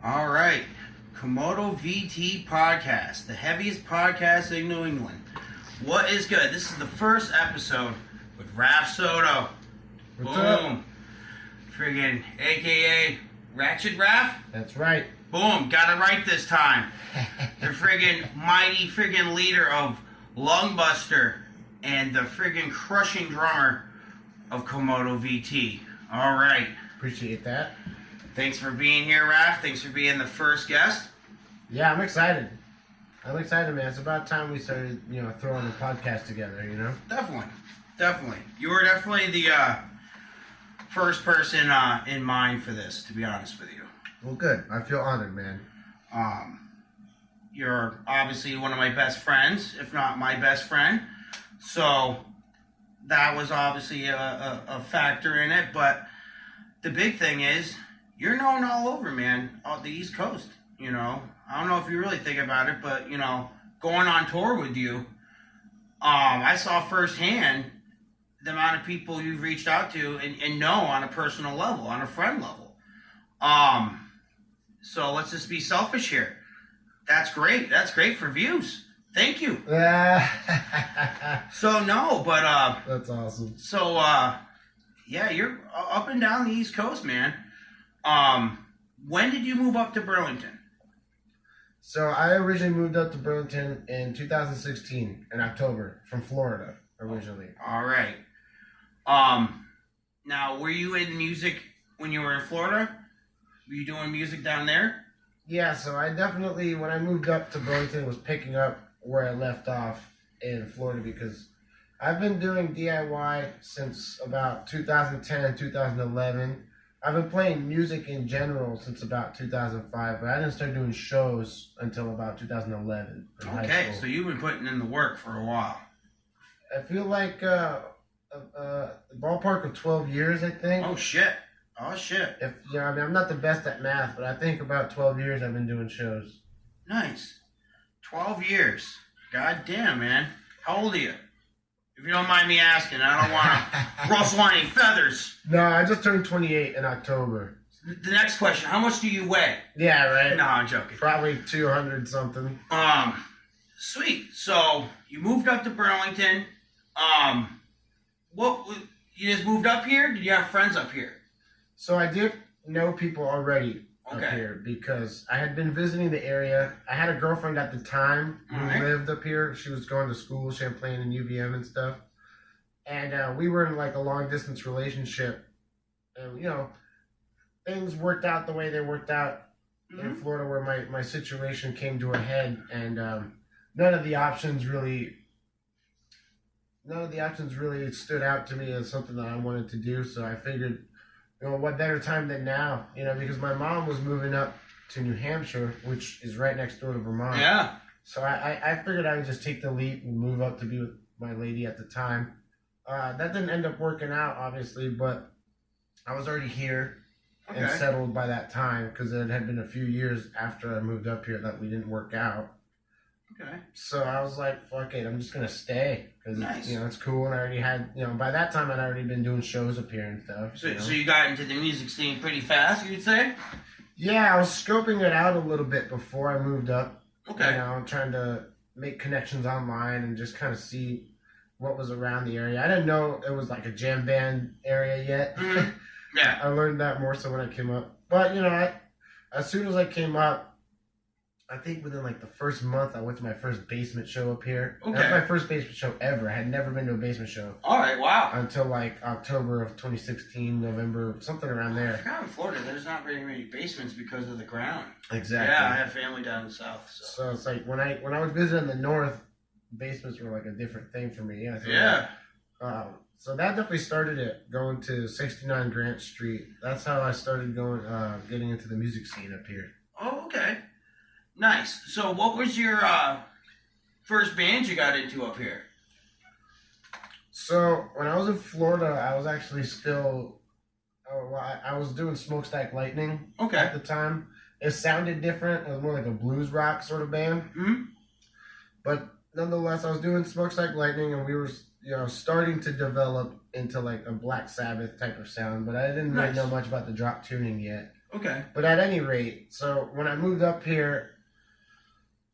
All right. Komodo VT podcast, the heaviest podcast in New England. What is good? This is the first episode with Raf Soto. What's Boom. up? Friggin' AKA Ratchet Raf. That's right. Boom. Got it right this time. The friggin' mighty friggin' leader of Lungbuster and the friggin' crushing drummer of Komodo VT. All right. Appreciate that. Thanks for being here, Raf. Thanks for being the first guest. Yeah, I'm excited. Man. It's about time we started, throwing the podcast together, Definitely. You were definitely the first person in mind for this, to be honest with you. Well, good. I feel honored, man. You're obviously one of my best friends, if not my best friend. So that was obviously a factor in it. But the big thing is, you're known all over, man, on the East Coast, I don't know if you really think about it, but, going on tour with you, I saw firsthand the amount of people you've reached out to and know on a personal level, on a friend level. So let's just be selfish here. That's great. That's great for views. Thank you. So, no, but... That's awesome. So, yeah, you're up and down the East Coast, man. When did you move up to Burlington? So I originally moved up to Burlington in 2016, in October, from Florida, originally. All right. Now, were you in music when you were in Florida? Were you doing music down there? Yeah, so I definitely, when I moved up to Burlington, was picking up where I left off in Florida because I've been doing DIY since about 2010, 2011. I've been playing music in general since about 2005, but I didn't start doing shows until about 2011 in high Okay, school. so you've been putting in the work for a while. I feel like a ballpark of 12 years, I think. Oh, shit. If I'm not the best at math, but I think about 12 years I've been doing shows. Nice. 12 years. God damn, man. How old are you? If you don't mind me asking, I don't want to rustle any feathers. No, I just turned 28 in October. The next question, how much do you weigh? Yeah, right? No, I'm joking. Probably 200 something. Sweet. So, you moved up to Burlington. You just moved up here? Did you have friends up here? So I did know people already up Okay. here because I had been visiting the area. I had a girlfriend at the time who Alright. lived up here. She was going to school, Champlain and UVM and stuff. And we were in like a long distance relationship. And, things worked out the way they worked out in Florida where my situation came to a head. And none of the options really stood out to me as something that I wanted to do. So I figured, what better time than now, because my mom was moving up to New Hampshire, which is right next door to Vermont. Yeah. So I figured I would just take the leap and move up to be with my lady at the time. That didn't end up working out, obviously, but I was already here and settled by that time because it had been a few years after I moved up here that we didn't work out. Okay. So I was like, fuck it, I'm just going to stay because, Nice. it's cool. And I already had, by that time I'd already been doing shows up here and stuff. So you got into the music scene pretty fast, you'd say? Yeah, I was scoping it out a little bit before I moved up. Okay. Trying to make connections online and just kind of see what was around the area. I didn't know it was like a jam band area yet. Yeah. I learned that more so when I came up. But, as soon as I came up, I think within like the first month, I went to my first basement show up here. Okay. That was my first basement show ever. I had never been to a basement show. All right, wow. Until like October of 2016, November, something around I there. forgot in Florida, there's not very many basements because of the ground. Exactly. Yeah, I have family down in the south. So it's like when I was visiting the north, basements were like a different thing for me. Yeah. So that definitely started it, going to 69 Grant Street. That's how I started getting into the music scene up here. Oh, okay. Nice. So what was your first band you got into up here? So when I was in Florida, I was actually still, I was doing Smokestack Lightning Okay. at the time. It sounded different. It was more like a blues rock sort of band. Mm-hmm. But nonetheless, I was doing Smokestack Lightning, and we were, starting to develop into like a Black Sabbath type of sound. But I didn't really Nice. know much about the drop tuning yet. Okay. But at any rate, so when I moved up here,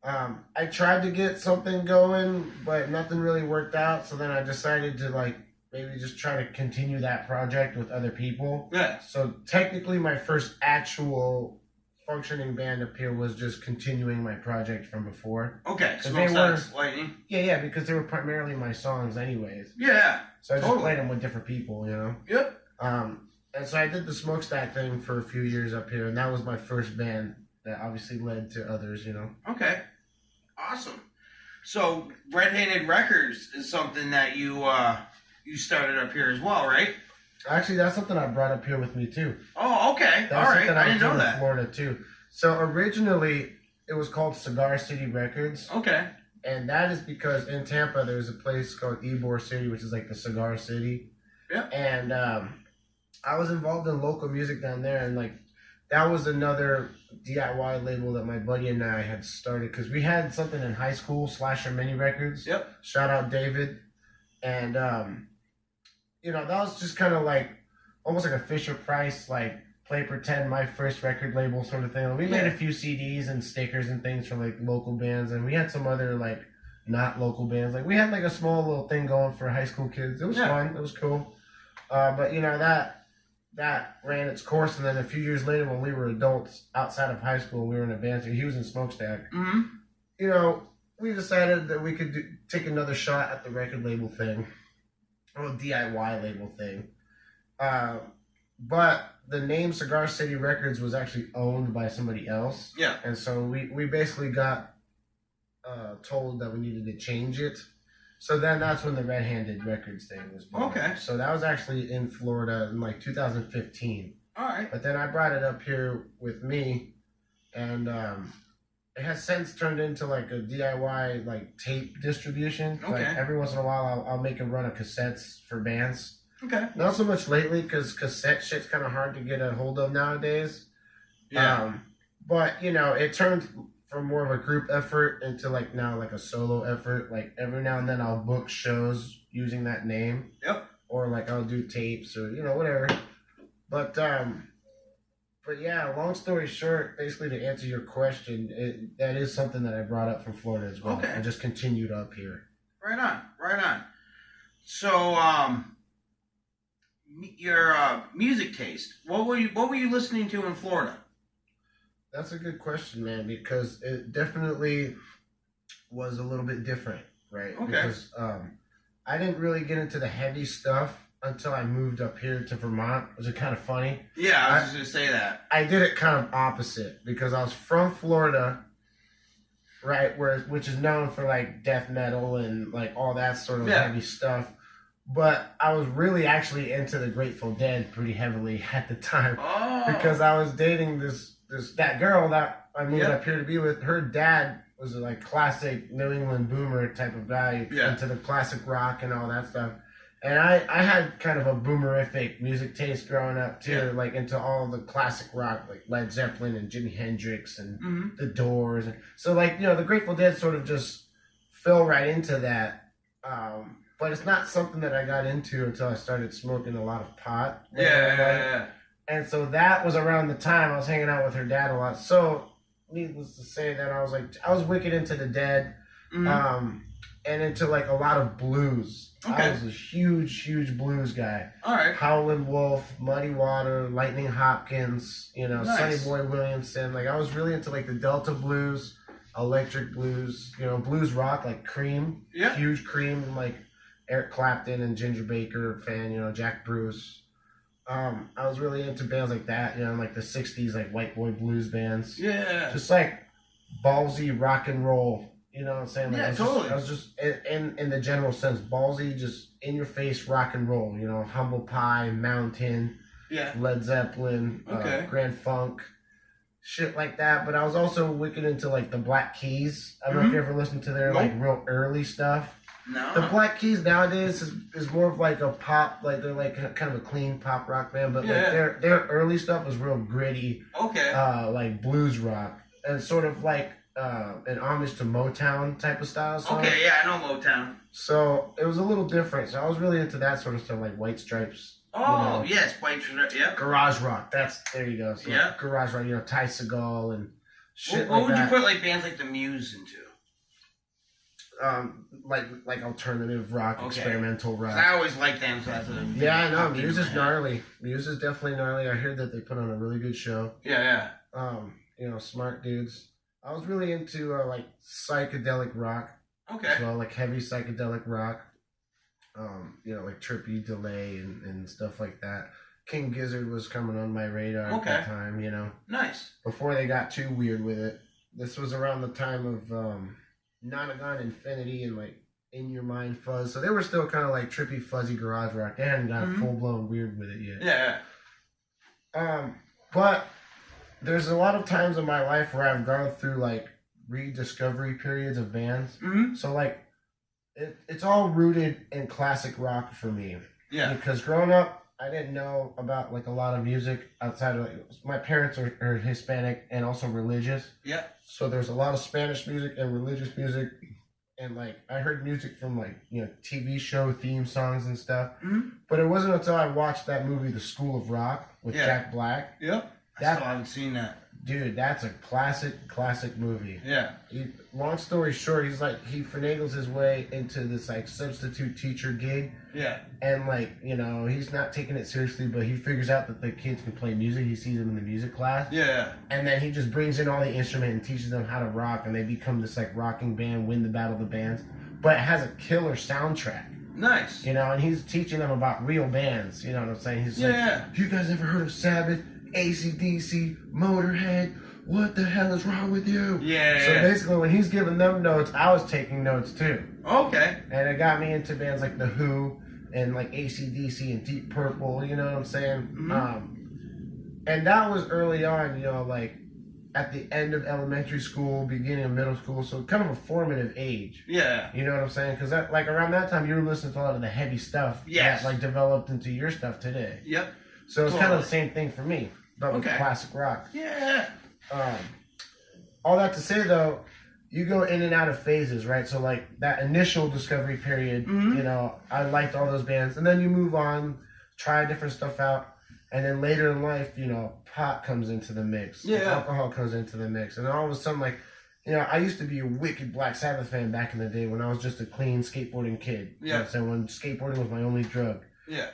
I tried to get something going, but nothing really worked out. So then I decided to like maybe just try to continue that project with other people. Yeah. So technically, my first actual functioning band up here was just continuing my project from before. Okay. 'Cause they Smokestacks Lightning. Yeah, because they were primarily my songs, anyways. Yeah. So I just Totally. played them with different people, you know. Yep. And so I did the smokestack thing for a few years up here, and that was my first band that obviously led to others, you know. Okay. Awesome. So Red-Handed Records is something that you started up here as well, right? Actually, that's something I brought up here with me too. Oh, okay. That's All right. something I was didn't know doing in that. Florida too. So originally, it was called Cigar City Records, Okay. and that is because in Tampa there's a place called Ybor City, which is like the cigar city. Yep. And I was involved in local music down there, and like that was another DIY label that my buddy and I had started because we had something in high school, Slasher Mini Records. Yep. Shout out David, and you know, that was just kind of like almost like a Fisher Price, like play pretend my first record label sort of thing. We made a few CDs and stickers and things for like local bands, and we had some other like not local bands. Like we had like a small little thing going for high school kids. It was fun. It was cool. But you know that ran its course, and then a few years later, when we were adults outside of high school, we were in a band. So he was in Smokestack. Mm-hmm. You know, we decided that we could take another shot at the record label thing, or DIY label thing. But the name Cigar City Records was actually owned by somebody else. Yeah. And so we basically got told that we needed to change it. So then that's when the Red-Handed Records thing was born. Okay. So that was actually in Florida in like 2015. All right. But then I brought it up here with me, and it has since turned into like a DIY like tape distribution. Okay. Like every once in a while, I'll make a run of cassettes for bands. Okay. Not so much lately because cassette shit's kind of hard to get a hold of nowadays. Yeah. But you know, it turned from more of a group effort into like now like a solo effort. Like every now and then I'll book shows using that name. Yep. Or like I'll do tapes or you know whatever. But yeah, long story short, basically to answer your question, that is something that I brought up from Florida as well. Okay. I just continued up here. Right on. Right on. So your music taste. What were you listening to in Florida? That's a good question, man, because it definitely was a little bit different, right? Okay. Because I didn't really get into the heavy stuff until I moved up here to Vermont, which is kind of funny. Yeah, I was just going to say that. I did it kind of opposite because I was from Florida, right, which is known for like death metal and like all that sort of heavy stuff. But I was really actually into the Grateful Dead pretty heavily at the time because I was dating that girl that I moved up here to be with. Her dad was a like classic New England boomer type of guy into the classic rock and all that stuff. And I had kind of a boomerific music taste growing up too, like into all the classic rock, like Led Zeppelin and Jimi Hendrix and the Doors. So like, you know, the Grateful Dead sort of just fell right into that. But it's not something that I got into until I started smoking a lot of pot. Yeah. And so that was around the time I was hanging out with her dad a lot. So needless to say that I was wicked into the Dead, and into like a lot of blues. Okay. I was a huge blues guy. All right. Howlin' Wolf, Muddy Water, Lightning Hopkins, you know, Nice. Sonny Boy Williamson. Like I was really into like the Delta blues, electric blues, you know, blues rock like Cream. Yeah. Huge Cream, like Eric Clapton and Ginger Baker fan, you know, Jack Bruce. I was really into bands like that, you know, like the 60s, like white boy blues bands. Yeah. Just like ballsy rock and roll, you know what I'm saying? Like totally. I was just in the general sense, ballsy, just in your face rock and roll, you know, Humble Pie, Mountain, Led Zeppelin, Grand Funk, shit like that. But I was also wicked into like the Black Keys. I don't know if you ever listened to their like real early stuff. No. The Black Keys nowadays is more of like a pop, like they're like kind of a clean pop rock band, but like their early stuff was real gritty, like blues rock, and sort of like an homage to Motown type of style song. Okay, yeah, I know Motown. So it was a little different. So I was really into that sort of stuff, like White Stripes, Oh, yes, white yeah. Garage rock. There you go. So Yeah. Garage rock. Ty Segall and shit What like would that. you put like bands like the Muse into? Like alternative rock, experimental rock. I always liked them. So that's I know. Muse is gnarly. Muse is definitely gnarly. I heard that they put on a really good show. Yeah. Smart dudes. I was really into like psychedelic rock. Okay. As well, like heavy psychedelic rock. Like Trippy Delay and stuff like that. King Gizzard was coming on my radar at that time. Nice. Before they got too weird with it. This was around the time of Nonagon Infinity and like In Your Mind Fuzz. So they were still kind of like trippy, fuzzy garage rock. They hadn't got full blown weird with it yet. Yeah. But there's a lot of times in my life where I've gone through like rediscovery periods of bands. Mm-hmm. So like it's all rooted in classic rock for me. Yeah. Because growing up, I didn't know about like a lot of music outside of my parents are Hispanic and also religious. Yeah. So there's a lot of Spanish music and religious music, and like I heard music from like TV show theme songs and stuff. Mm-hmm. But it wasn't until I watched that movie, The School of Rock, with Jack Black. Yep. I still haven't seen that. Dude, that's a classic movie. Yeah. Long story short, he finagles his way into this like substitute teacher gig. Yeah. And like, he's not taking it seriously, but he figures out that the kids can play music. He sees them in the music class. Yeah. And then he just brings in all the instrument and teaches them how to rock, and they become this like rocking band, win the battle of the bands. But it has a killer soundtrack. Nice. And he's teaching them about real bands. You know what I'm saying? He's like, you guys ever heard of Sabbath, AC/DC, Motorhead? What the hell is wrong with you? Yeah. So basically, when he's giving them notes, I was taking notes too. Okay. And it got me into bands like The Who and like AC/DC and Deep Purple. You know what I'm saying? Mm-hmm. And that was early on. Like at the end of elementary school, beginning of middle school. So kind of a formative age. Yeah. You know what I'm saying? Because like around that time, you were listening to a lot of the heavy stuff. Yes. That like developed into your stuff today. Yep. So it's kind of the same thing for me, but with classic rock. Yeah. All that to say though, you go in and out of phases, right? So like that initial discovery period, I liked all those bands, and then you move on, try different stuff out, and then later in life, pot comes into the mix, alcohol comes into the mix, and then all of a sudden, like, I used to be a wicked Black Sabbath fan back in the day when I was just a clean skateboarding kid. Yeah. You know what I'm saying? When skateboarding was my only drug. Yeah.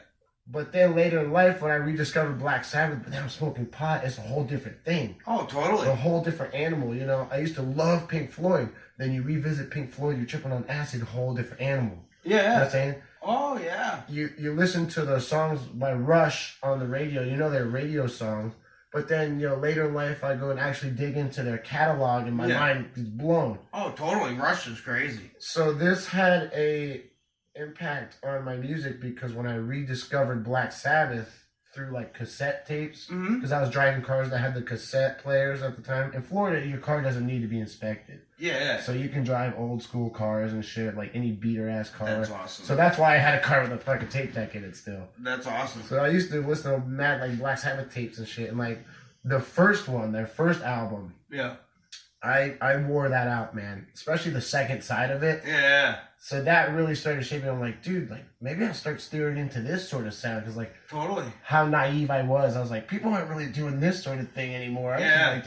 But then later in life, when I rediscovered Black Sabbath, but then I'm smoking pot, it's a whole different thing. Oh, totally. A whole different animal, I used to love Pink Floyd. Then you revisit Pink Floyd, you're tripping on acid, a whole different animal. Yeah. You know what I'm saying? Oh, yeah. You listen to the songs by Rush on the radio, they're radio songs. But then, later in life, I go and actually dig into their catalog, and my mind is blown. Oh, totally. Rush is crazy. So this had a impact on my music because when I rediscovered Black Sabbath through like cassette tapes, because I was driving cars that had the cassette players at the time. In Florida, your car doesn't need to be inspected. Yeah. So you can drive old school cars and shit, like any beater ass car. That's awesome. So that's why I had a car with a fucking tape deck in it still. That's awesome. So I used to listen to mad like Black Sabbath tapes and shit, and like the first one, their first album. Yeah. I wore that out, man. Especially the second side of it. Yeah. So that really started shaping. I'm like, dude, like maybe I'll start steering into this sort of sound because, like, totally how naive I was. I was like, people aren't really doing this sort of thing anymore. Yeah.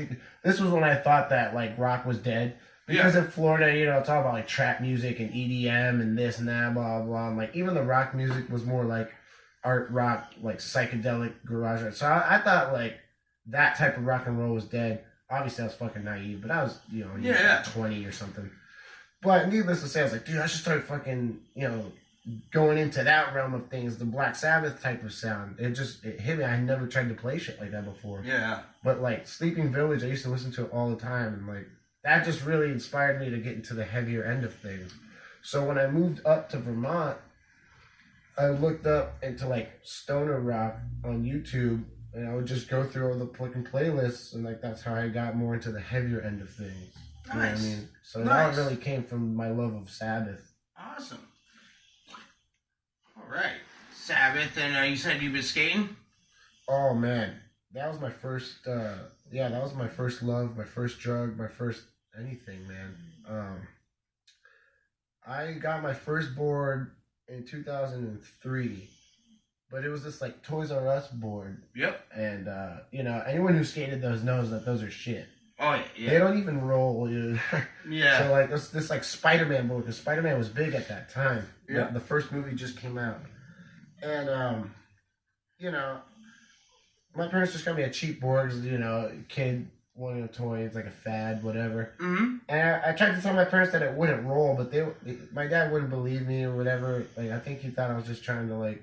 This was when I thought that like rock was dead because in Florida, it's all about like trap music and EDM and this and that, blah blah. And like even the rock music was more like art rock, like psychedelic garage rock. So I thought like that type of rock and roll was dead. Obviously, I was fucking naive, but I was, 20 or something. But needless to say, I was like, dude, I should start fucking, going into that realm of things, the Black Sabbath type of sound. It hit me. I had never tried to play shit like that before. Yeah. But like Sleeping Village, I used to listen to it all the time, and like that just really inspired me to get into the heavier end of things. So when I moved up to Vermont, I looked up into like stoner rock on YouTube. And I would just go through all the fucking playlists, and like that's how I got more into the heavier end of things. Nice. You know what I mean? So Nice. that really came from my love of Sabbath. Awesome. All right. Sabbath, and you said you've been skating? Oh man, that was my first. That was my first love, my first drug, my first anything, man. I got my first board in 2003. but it was this like Toys R Us board. Yep. And you know, anyone who skated those knows that those are shit. Oh yeah. They don't even roll, dude. Yeah. So like this like Spider-Man board, because Spider-Man was big at that time. Yeah. The first movie just came out, and you know, my parents just got me a cheap board because, you know, kid wanting a toy, it's like a fad, whatever. Mm-hmm. And I tried to tell my parents that it wouldn't roll, but my dad wouldn't believe me or whatever. Like, I think he thought I was just trying to like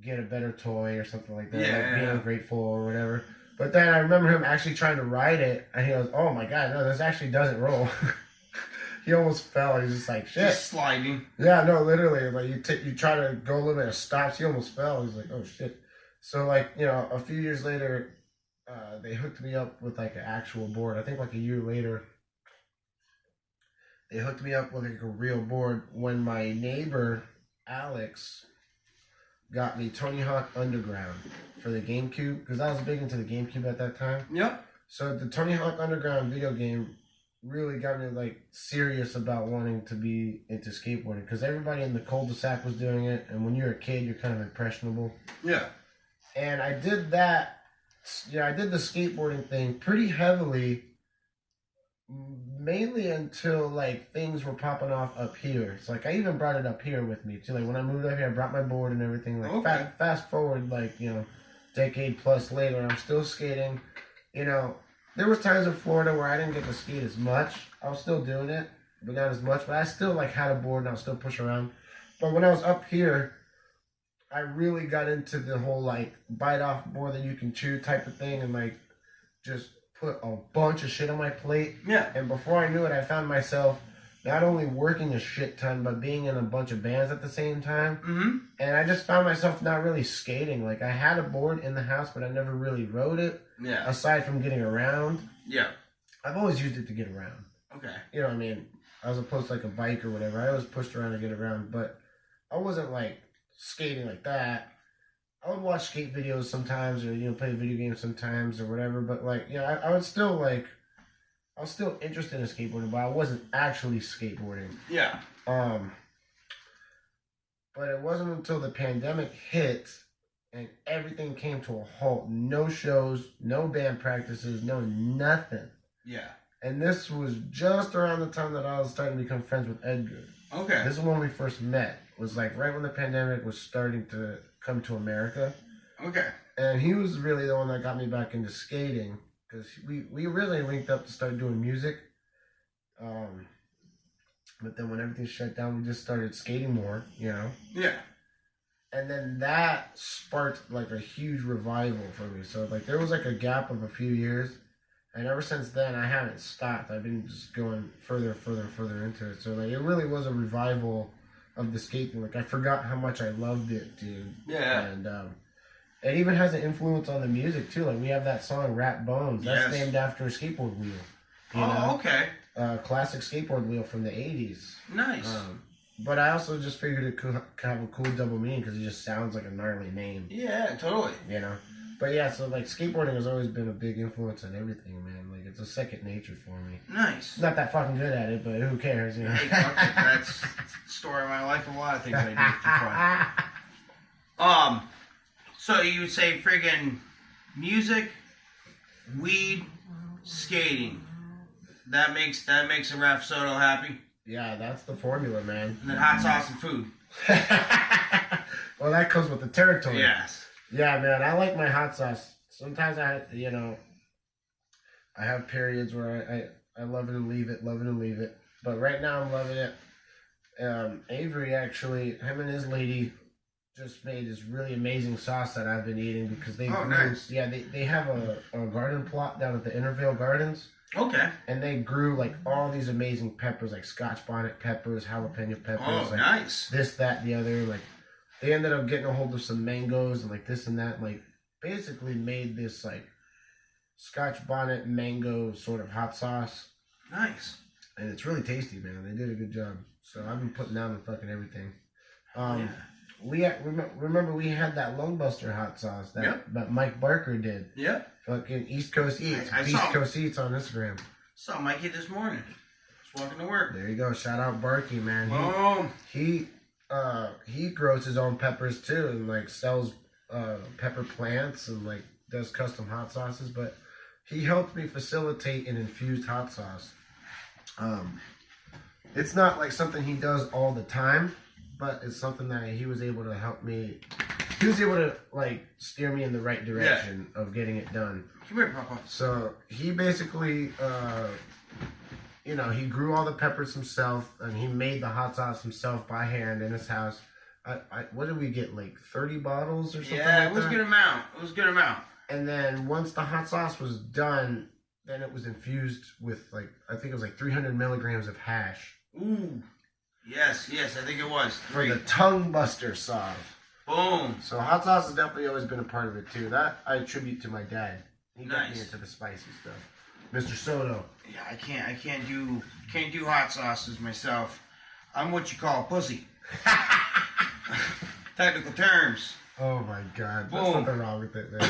get a better toy or something like that, like being ungrateful or whatever. But then I remember him actually trying to ride it, and he goes, "Oh my god, no, this actually doesn't roll." He almost fell. He's just like, "Shit." Just sliding. Yeah, no, literally. Like you try to go a little bit of stops, he almost fell. He's like, "Oh shit." So like, you know, a few years later, they hooked me up with like an actual board. I think like a year later, they hooked me up with like a real board when my neighbor Alex got me Tony Hawk Underground for the GameCube, because I was big into the GameCube at that time. Yep. So the Tony Hawk Underground video game really got me like serious about wanting to be into skateboarding, because everybody in the cul-de-sac was doing it, and when you're a kid, you're kind of impressionable. Yeah. And I did that. Yeah, I did the skateboarding thing pretty heavily, mainly until like things were popping off up here. So like I even brought it up here with me too. Like when I moved up here, I brought my board and everything. Like Okay. fast forward, like, you know, decade plus later, I'm still skating. You know, there was times in Florida where I didn't get to skate as much. I was still doing it, but not as much. But I still like had a board and I was still pushing around. But when I was up here, I really got into the whole like bite off more than you can chew type of thing, and like just put a bunch of shit on my plate. Yeah. And before I knew it, I found myself not only working a shit ton, but being in a bunch of bands at the same time. Mm-hmm. And I just found myself not really skating. Like I had a board in the house, but I never really rode it. Yeah. Aside from getting around. Yeah. I've always used it to get around. Okay. You know what I mean? As opposed to like a bike or whatever. I always pushed around to get around, but I wasn't like skating like that. I would watch skate videos sometimes, or, you know, play video games sometimes or whatever, but like, you know, I would still like, I was still interested in skateboarding, but I wasn't actually skateboarding. Yeah. But it wasn't until the pandemic hit and everything came to a halt. No shows, no band practices, no nothing. Yeah. And this was just around the time that I was starting to become friends with Edgar. Okay. This is when we first met. It was like right when the pandemic was starting to come to America. Okay. And he was really the one that got me back into skating, because we originally linked up to start doing music. But then when everything shut down, we just started skating more, you know? Yeah. And then that sparked like a huge revival for me. So like there was like a gap of a few years. And ever since then, I haven't stopped. I've been just going further into it. So like it really was a revival of the skating. Like I forgot how much I loved it, dude. Yeah. And it even has an influence on the music too. Like we have that song "Rat Bones." That's named after a skateboard wheel. You know? Okay. Classic skateboard wheel from the '80s. Nice. But I also just figured it could have a cool double meaning because it just sounds like a gnarly name. Yeah, totally. You know. But yeah, so like skateboarding has always been a big influence on everything, man. Like it's a second nature for me. Nice. Not that fucking good at it, but who cares, you know? Hey, fuck it. That's the story of my life. A lot of things I do for fun. So you would say friggin' music, weed, skating. That makes a Raf Soto happy. Yeah, that's the formula, man. And then hot sauce and food. Well, that comes with the territory. Yes. Yeah, man, I like my hot sauce. Sometimes I have periods where I love it and leave it, love it and leave it. But right now I'm loving it. Avery actually, him and his lady just made this really amazing sauce that I've been eating because they nice. Yeah, they have a garden plot down at the Intervale Gardens. Okay. And they grew like all these amazing peppers, like Scotch bonnet peppers, jalapeno peppers. Oh, like nice. This, that, and the other. Like they ended up getting a hold of some mangoes and like this and that. Like basically made this like Scotch bonnet mango sort of hot sauce. Nice. And it's really tasty, man. They did a good job. So I've been putting down the fucking everything. Remember we had that Lungbuster hot sauce that Mike Barker did. Yeah. Fucking East Coast Eats. East Coast Eats on Instagram. Saw Mikey this morning. Just walking to work. There you go. Shout out Barky, man. Boom. He grows his own peppers too, and like sells pepper plants and like does custom hot sauces, but he helped me facilitate an infused hot sauce. It's not like something he does all the time, but it's something that he was able to help me. He was able to like steer me in the right direction of getting it done. Come here, Papa. So he basically, he grew all the peppers himself, and he made the hot sauce himself by hand in his house. What did we get, like 30 bottles or something? Yeah, like it was a good amount. It was a good amount. And then once the hot sauce was done, then it was infused with like I think it was like 300 milligrams of hash. Ooh. Yes, I think it was. For the tongue buster sauce. Boom. So hot sauce has definitely always been a part of it too. That I attribute to my dad. He got me into the spicy stuff. Mr. Soto. Yeah, I can't do hot sauces myself. I'm what you call a pussy. Technical terms. Oh my God. There's something wrong with it, man.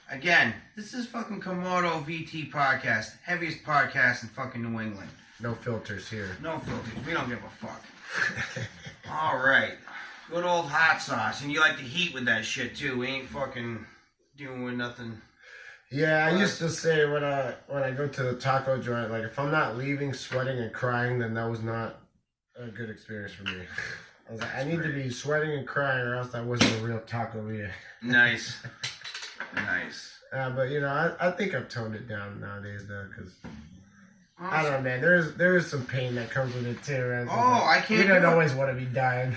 Again, this is fucking Komodo VT podcast. Heaviest podcast in fucking New England. No filters here. No filters. We don't give a fuck. Alright. Good old hot sauce. And you like the heat with that shit too. We ain't fucking doing nothing. Yeah, I used to say when I go to the taco joint, like if I'm not leaving sweating and crying, then that was not a good experience for me. I was like, I need to be sweating and crying, or else that wasn't a real taco either. Nice. Nice. But I think I've toned it down nowadays though, because I don't know, man. There is some pain that comes with it too, right? Oh, I can't. You don't always want to be dying.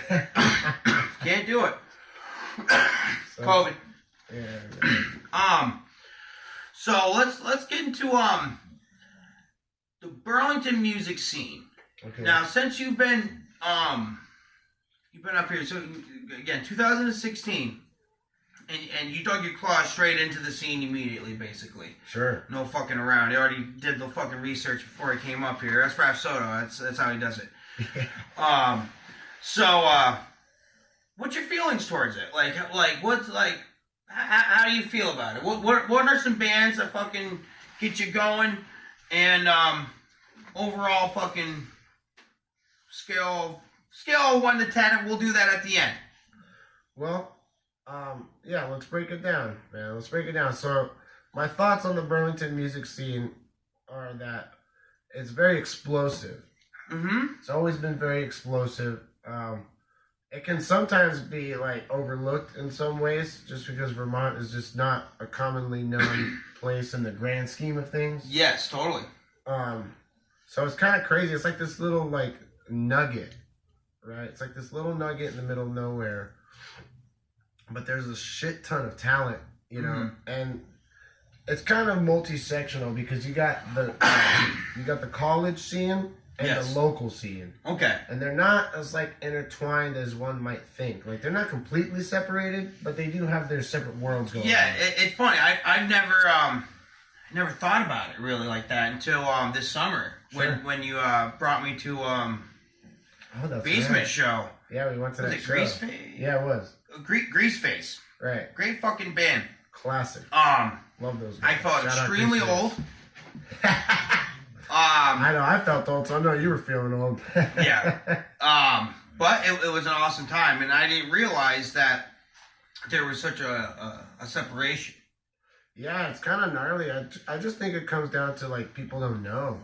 Can't do it. So, COVID. Yeah. So let's get into the Burlington music scene. Okay. Now, since you've been up here, so again, 2016, and you dug your claws straight into the scene immediately, basically. Sure. No fucking around. He already did the fucking research before he came up here. That's Raf Soto. That's how he does it. So what's your feelings towards it? Like what's like? How do you feel about it? What are some bands that fucking get you going? And overall fucking scale of 1 to 10, and we'll do that at the end. Well, yeah, let's break it down, man. Let's break it down. So, my thoughts on the Burlington music scene are that it's very explosive. Mm-hmm. It's always been very explosive. It can sometimes be like overlooked in some ways, just because Vermont is just not a commonly known place in the grand scheme of things. Yes, totally. So it's kind of crazy. It's like this little like nugget, right? It's like this little nugget in the middle of nowhere, but there's a shit ton of talent, and it's kind of multi-sectional because you got the college scene and the local scene. Okay. And they're not as like intertwined as one might think. Like they're not completely separated, but they do have their separate worlds going on. Yeah, it's funny. I never thought about it really like that until this summer when you brought me to Basement Show. Yeah, we went to that show. Grease Face? Yeah, it was. Grease Face. Right. Great fucking band. Classic. Love those bands. I felt extremely old. I know, I felt old, so I know you were feeling old. Yeah. But it was an awesome time, and I didn't realize that there was such a separation. Yeah, it's kind of gnarly. I just think it comes down to, like, people don't know.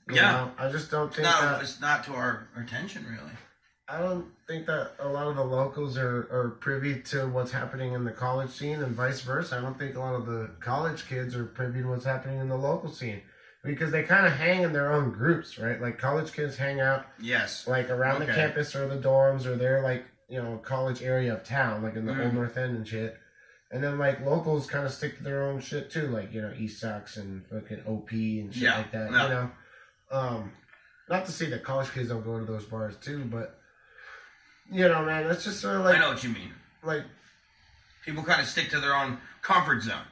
You know? I just don't think it's not to our attention, really. I don't think that a lot of the locals are privy to what's happening in the college scene and vice versa. I don't think a lot of the college kids are privy to what's happening in the local scene. Because they kind of hang in their own groups, right? Like, college kids hang out, like, around the campus or the dorms or their, like, college area of town, like in the Old North End and shit. And then, like, locals kind of stick to their own shit, too. Like, East Sox and fucking OP and shit like that, Not to say that college kids don't go to those bars, too, but, man, it's just sort of like... I know what you mean. Like... People kind of stick to their own comfort zone.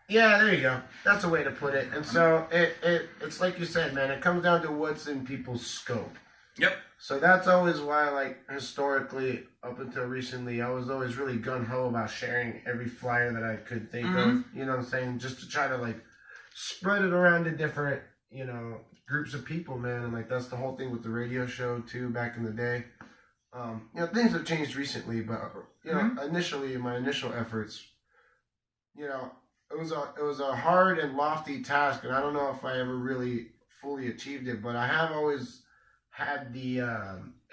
Yeah, there you go. That's a way to put it. And so it's like you said, man, it comes down to what's in people's scope. Yep. So that's always why, like, historically, up until recently, I was always really gung-ho about sharing every flyer that I could think of. You know what I'm saying? Just to try to, like, spread it around to different, groups of people, man. And, like, that's the whole thing with the radio show, too, back in the day. Things have changed recently, but initially my initial efforts, it was a hard and lofty task, and I don't know if I ever really fully achieved it, but I have always had the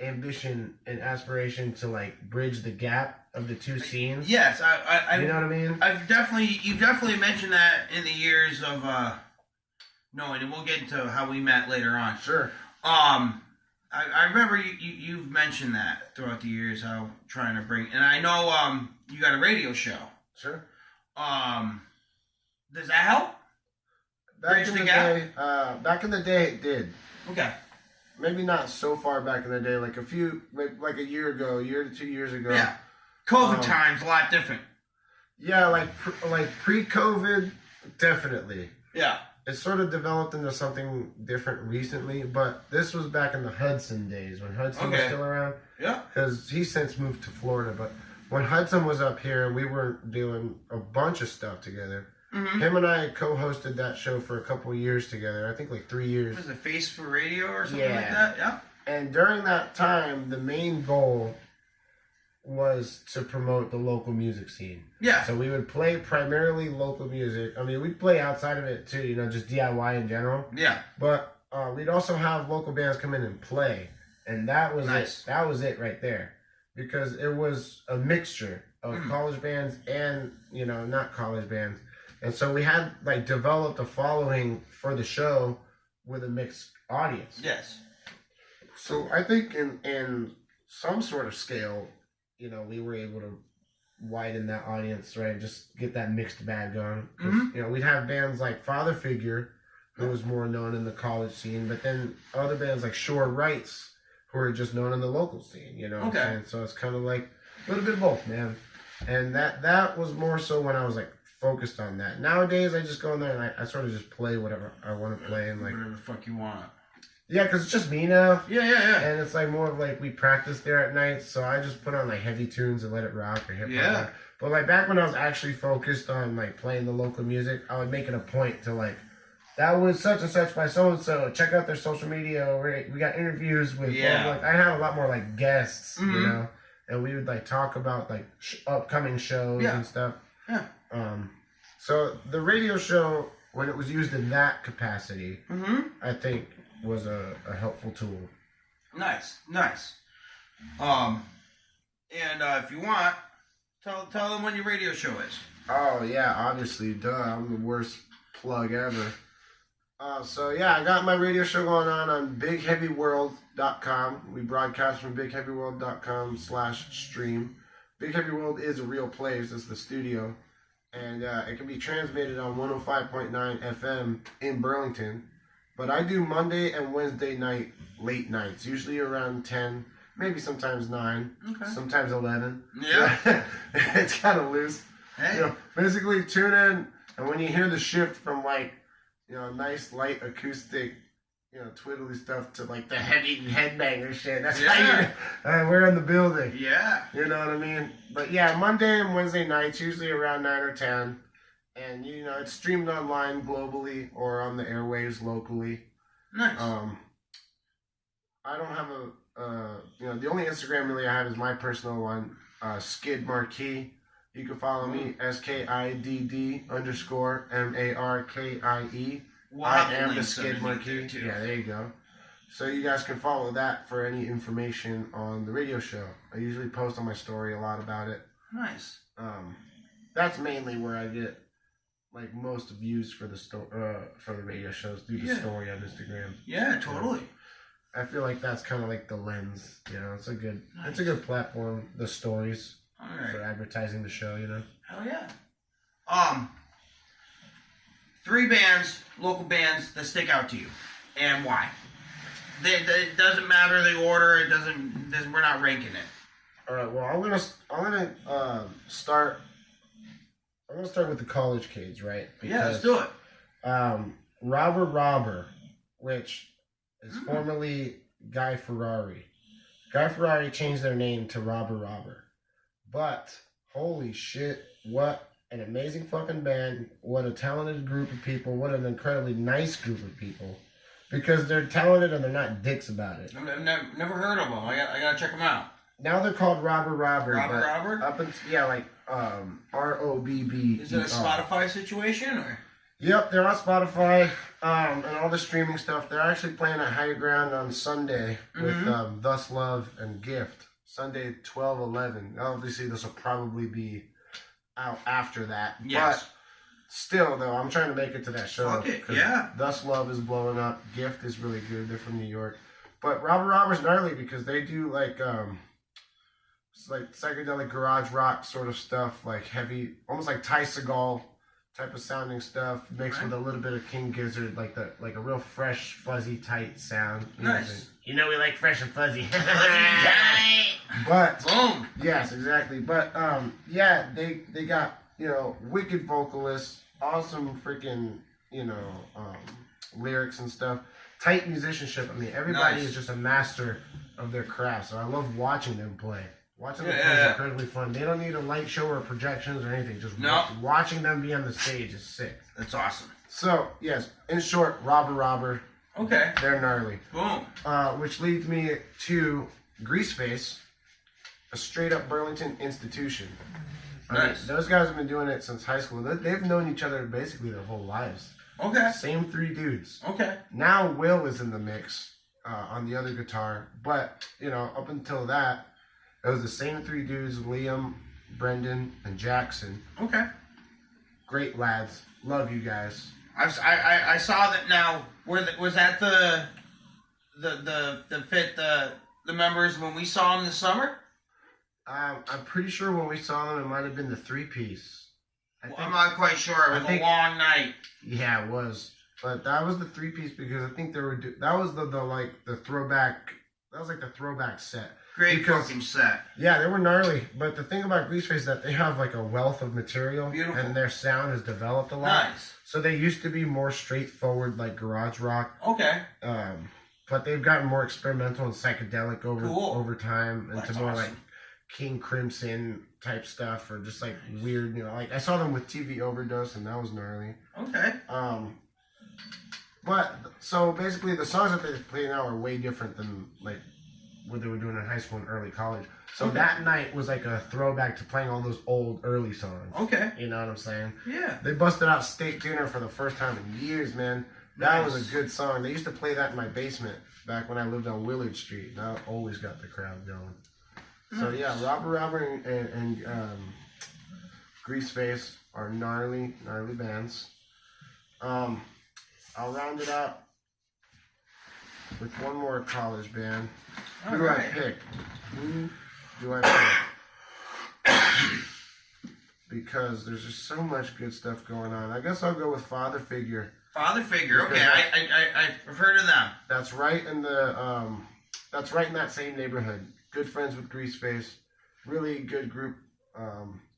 ambition and aspiration to like bridge the gap of the two scenes. Yes, I you know what I mean? You've definitely mentioned that in the years of knowing, and we'll get into how we met later on. Sure. I remember you've mentioned that throughout the years, how trying to bring, and I know you got a radio show. Sure. Does that help? Back in the day, it did. Okay. Maybe not so far back in the day, like a year ago, a year to 2 years ago. Yeah. COVID times a lot different. Yeah, like pre-COVID, definitely. Yeah. It sort of developed into something different recently, but this was back in the Hudson days when Hudson was still around. Yeah. Because he's since moved to Florida, but when Hudson was up here, we were doing a bunch of stuff together. Mm-hmm. Him and I co-hosted that show for a couple of years together. I think like 3 years. Was it Face for Radio or something like that? Yeah. And during that time, the main goal was to promote the local music scene. Yeah. So we would play primarily local music. I mean, we'd play outside of it too, just DIY in general. Yeah. But we'd also have local bands come in and play. And that was nice. it. That was it right there. Because it was a mixture of college bands and, not college bands. And so we had developed a following for the show with a mixed audience. Yes. So I think in some sort of scale, we were able to widen that audience, right? Just get that mixed bag going. We'd have bands like Father Figure, who was more known in the college scene, but then other bands like Shore Rights, who are just known in the local scene, what I'm saying? So it's kind of like a little bit of both, man. And that was more so when I was focused on that. Nowadays, I just go in there and I sort of just play whatever I want to play and whatever the fuck you want. Yeah, because it's just me now. Yeah. And it's more of we practice there at night, so I just put on heavy tunes and let it rock or hip hop. Yeah. But back when I was actually focused on playing the local music, I would make it a point to that was such and such by so and so. Check out their social media. We got interviews with. Yeah. I have a lot more guests, and we would talk about upcoming shows and stuff. Yeah. So the radio show, when it was used in that capacity, I think was a helpful tool. Nice. And if you want, tell them when your radio show is. Oh yeah, obviously, duh. I'm the worst plug ever. I got my radio show going on BigHeavyWorld.com. We broadcast from BigHeavyWorld.com/stream. Big Heavy World is a real place. It's the studio. And it can be transmitted on 105.9 FM in Burlington. But I do Monday and Wednesday night late nights, usually around 10, maybe sometimes 9, sometimes 11. Yeah. It's kind of loose. Hey. Basically tune in, and when you hear the shift from nice light acoustic, twiddly stuff to the heavy headbanger shit. That's how we're in the building. Yeah. You know what I mean? But yeah, Monday and Wednesday nights, usually around 9 or 10. And, it's streamed online globally or on the airwaves locally. Nice. I don't have the only Instagram really I have is my personal one, Skid Marquis. You can follow me, SKIDD_MARKIE. I am the Skid Marquis. Yeah, there you go. So you guys can follow that for any information on the radio show. I usually post on my story a lot about it. Nice. That's mainly where I get most views for the for the radio shows through the story on Instagram. Yeah, totally. I feel that's kind of the lens. It's a good platform. The stories for advertising the show. Hell yeah. 3 bands, local bands that stick out to you, and why? It doesn't matter the order. It doesn't. We're not ranking it. All right. Well, I'm gonna start. I'm gonna start with the college kids, right? Let's do it. Robber, which is formerly Guy Ferrari. Guy Ferrari changed their name to Robber. But holy shit, what an amazing fucking band! What a talented group of people! What an incredibly nice group of people! Because they're talented and they're not dicks about it. I've never heard of them. I gotta check them out. Now they're called Robber. Robber? Up until, yeah, like ROBB. Is it a Spotify situation or? Yep, they're on Spotify and all the streaming stuff. They're actually playing at Higher Ground on Sunday with Thus Love and Gift. Sunday 12/11. Obviously, this will probably be out after that. Yes. But still, though, I'm trying to make it to that show. Fuck it, yeah. Thus Love is blowing up. Gift is really good. They're from New York. But Robber's gnarly because they do like it's like psychedelic garage rock sort of stuff, like heavy, almost like Ty Segall type of sounding stuff, mixed with a little bit of King Gizzard, like a real fresh, fuzzy, tight sound. Nice. You know we like fresh and fuzzy. Tight. But Boom. yes, exactly. But yeah, they got, you know, wicked vocalists, awesome freaking, you know, lyrics and stuff. Tight musicianship. I mean, everybody is just a master of their craft. So I love watching them play. Watching them play is incredibly fun. They don't need a light show or projections or anything. Just watching them be on the stage is sick. That's awesome. So, yes, in short, Robber. Okay. They're gnarly. Boom. Which leads me to Greaseface, a straight-up Burlington institution. Nice. Those guys have been doing it since high school. They've known each other basically their whole lives. Okay. Same three dudes. Okay. Now Will is in the mix on the other guitar. But, you know, up until that, it was the same three dudes, Liam, Brendan, and Jackson. Okay. Great lads. Love you guys. I saw that now. Was that the members when we saw them this summer? I'm pretty sure when we saw them, it might have been the three-piece. I'm not quite sure. It was a long night. Yeah, it was. But that was the three-piece because I think they were. That was the throwback. That was like the throwback set. Great fucking set. Yeah, they were gnarly. But the thing about Greaseface is that they have like a wealth of material. Beautiful. And their sound has developed a lot. Nice. So they used to be more straightforward, like garage rock. Okay. But they've gotten more experimental and psychedelic over time into more awesome. like King Crimson type stuff, or just like weird, you know. Like I saw them with TV Overdose, and that was gnarly. Okay. But so basically, the songs that they play now are way different than like what they were doing in high school and early college. So that night was like a throwback to playing all those old early songs. Okay. You know what I'm saying? Yeah. They busted out Steak Dinner for the first time in years, man. That was a good song. They used to play that in my basement back when I lived on Willard Street. That always got the crowd going. So yeah, Robber and Greaseface are gnarly bands. I'll round it out with one more college band. Who do I pick? Because there's just so much good stuff going on. I guess I'll go with Father Figure. Father Figure. Okay, I've heard of them. That's right in the that's right in that same neighborhood. Good friends with Greaseface. Really good group.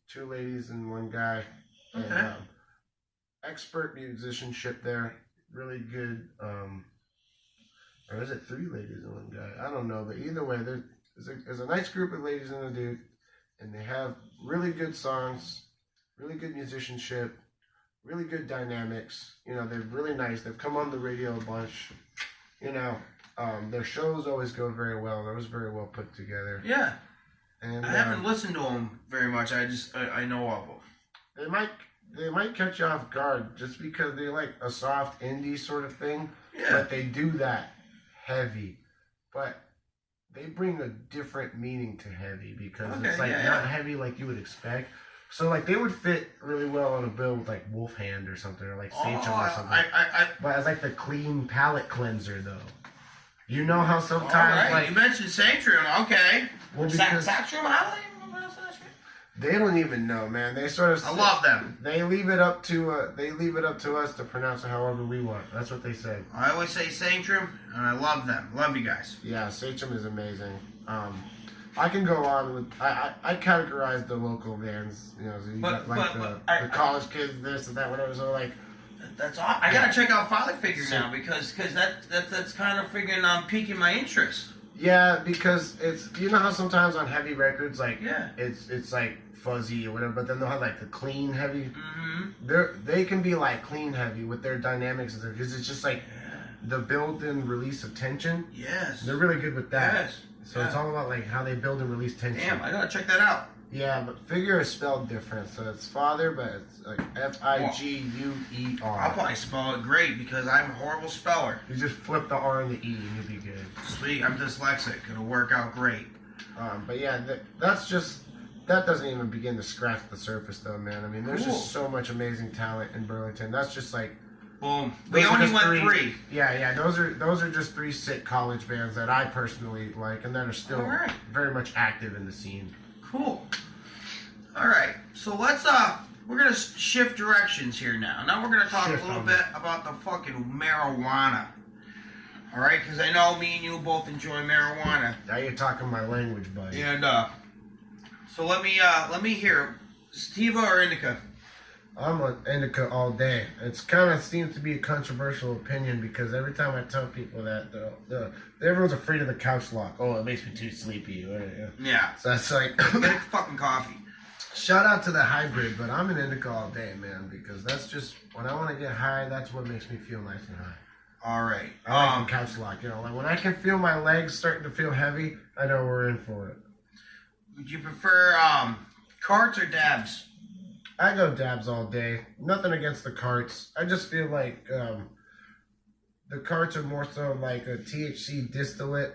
Two ladies and one guy. Okay. And, expert musicianship there. Really good. Or is it three ladies and one guy? I don't know, but either way, there's a nice group of ladies and a dude, and they have really good songs, really good musicianship, really good dynamics. You know, they're really nice. They've come on the radio a bunch. You know, their shows always go very well. They're always very well put together. Yeah. And I haven't listened to them very much. I know of them. They might catch you off guard just because they like a soft indie sort of thing. Yeah. But they do that heavy. But they bring a different meaning to heavy because it's like not heavy like you would expect. So like they would fit really well on a bill with like Wolf Hand or something, or like Sachem or something. But as like the clean palate cleanser though. You know how sometimes like you mentioned Sanctum, okay. Well, because Sanctum, how do you pronounce that? they don't even know, man. They sort of I love them. They leave it up to us to pronounce it however we want. That's what they say. I always say Sanctum, and I love them. Love you guys. Yeah, Sachem is amazing. I can go on with I categorize the local bands, you know, so you got like the college kids, this and that, whatever. So like that's all. I gotta check out Father Figure now because that's kind of figuring on piquing my interest. Yeah, because it's, you know how sometimes on heavy records like it's like fuzzy or whatever, but then they'll have like the clean heavy. Mm-hmm. They can be like clean heavy with their dynamics because it's just like the build and release of tension. Yes. They're really good with that. Yes. So it's all about like how they build and release tension. Damn, I gotta check that out. Yeah, but figure is spelled different. So it's father, but it's like Figuer. I'll probably spell it great because I'm a horrible speller. You just flip the R and the E and you'll be good. Sweet, I'm dyslexic. It'll work out great. But yeah, that doesn't even begin to scratch the surface though, man. I mean, there's just so much amazing talent in Burlington. That's just like boom. We only went three. Yeah. Those are just 3 sick college bands that I personally like and that are still very much active in the scene. Cool. All right. So let's we're gonna shift directions here now. Now we're gonna talk a little bit about the fucking marijuana. All right, because I know me and you both enjoy marijuana. Now you're talking my language, buddy. And so let me hear, sativa or indica? I'm an indica all day. It's kind of seems to be a controversial opinion because every time I tell people that, everyone's afraid of the couch lock. Oh, it makes me too sleepy. Yeah. So that's like get fucking coffee. Shout out to the hybrid, but I'm an indica all day, man, because that's just when I want to get high. That's what makes me feel nice and high. All right. I like the couch lock. You know, like when I can feel my legs starting to feel heavy, I know we're in for it. Would you prefer carts or dabs? I go dabs all day. Nothing against the carts. I just feel like the carts are more so like a THC distillate,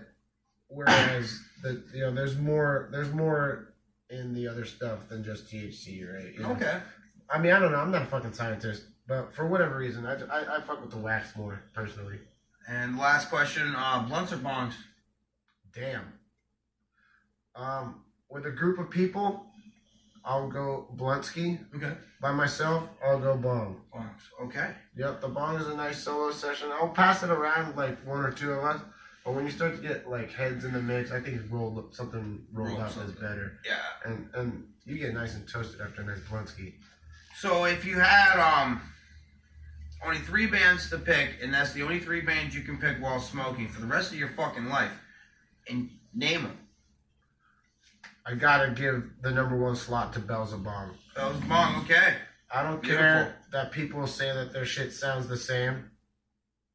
whereas there's more in the other stuff than just THC, right? You know? Okay. I mean, I don't know. I'm not a fucking scientist, but for whatever reason, I fuck with the wax more personally. And last question: blunts or bongs? Damn. With a group of people, I'll go Blunsky. Okay. By myself, I'll go bong. Bongs. Okay. Yep, the bong is a nice solo session. I'll pass it around like 1 or 2 of us. But when you start to get like heads in the mix, I think something rolled up is better. Yeah. And you get nice and toasted after a nice Blunsky. So if you had only 3 bands to pick, and that's the only 3 bands you can pick while smoking for the rest of your fucking life, and name them. I gotta give the #1 slot to Beelzebub. Beelzebub, okay. I don't care that people say that their shit sounds the same.